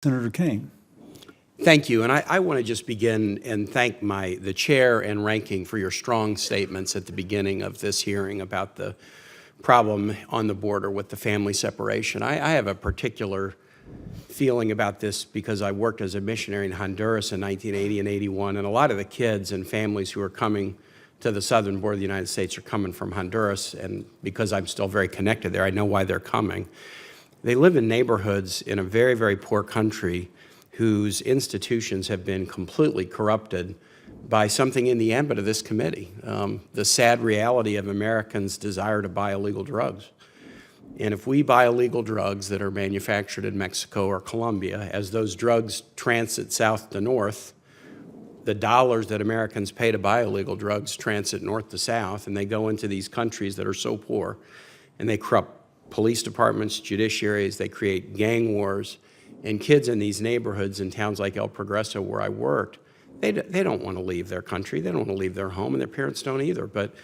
Senator Kaine. Thank you, and I want to just begin and thank the chair and ranking for your strong statements at the beginning of this hearing about the problem on the border with the family separation. I have a particular feeling about this because I worked as a missionary in Honduras in 1980 and 81, and a lot of the kids and families who are coming to the southern border of the United States are coming from Honduras, and because I'm still very connected there, I know why they're coming. They live in neighborhoods in a very, very poor country whose institutions have been completely corrupted by something in the ambit of this committee, the sad reality of Americans' desire to buy illegal drugs. And if we buy illegal drugs that are manufactured in Mexico or Colombia, as those drugs transit south to north, the dollars that Americans pay to buy illegal drugs transit north to south, and they go into these countries that are so poor, and they corrupt police departments, judiciaries, they create gang wars, and kids in these neighborhoods in towns like El Progreso where I worked, they don't want to leave their country, they don't want to leave their home, and their parents don't either. But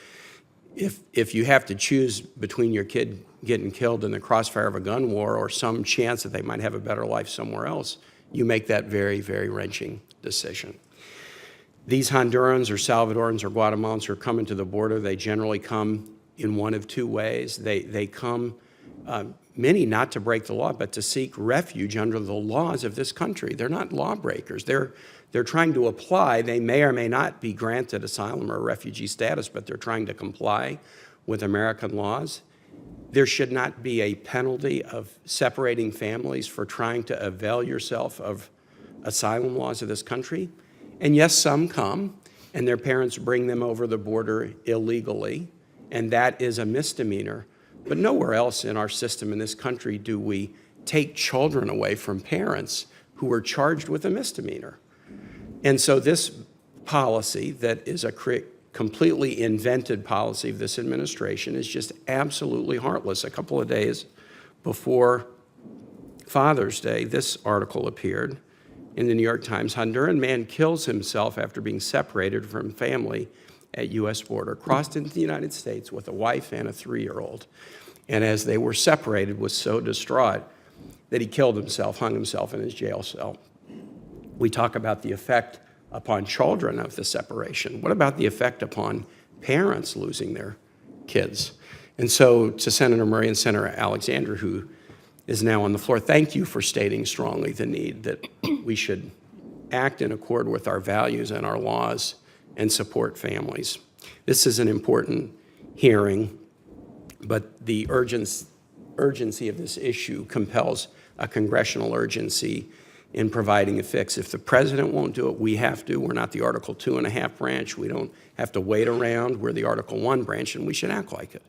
if you have to choose between your kid getting killed in the crossfire of a gun war or some chance that they might have a better life somewhere else, you make that very, very wrenching decision. These Hondurans or Salvadorans or Guatemalans who are coming to the border, they generally come in one of two ways. They come, many not to break the law, but to seek refuge under the laws of this country. They're not lawbreakers. They're trying to apply. They may or may not be granted asylum or refugee status, but they're trying to comply with American laws. There should not be a penalty of separating families for trying to avail yourself of asylum laws of this country. And yes, some come, and their parents bring them over the border illegally, and that is a misdemeanor. But nowhere else in our system in this country do we take children away from parents who are charged with a misdemeanor. And so this policy that is a completely invented policy of this administration is just absolutely heartless. A couple of days before Father's Day, this article appeared in the New York Times. Honduran man kills himself after being separated from family at U.S. border, crossed into the United States with a wife and a 3-year-old. And as they were separated, was so distraught that he killed himself, hung himself in his jail cell. We talk about the effect upon children of the separation. What about the effect upon parents losing their kids? And so to Senator Murray and Senator Alexander, who is now on the floor, thank you for stating strongly the need that we should act in accord with our values and our laws and support families. This is an important hearing, but the urgency of this issue compels a congressional urgency in providing a fix. If the president won't do it, we have to. We're not the Article 2.5 branch. We don't have to wait around. We're the Article 1 branch, and we should act like it.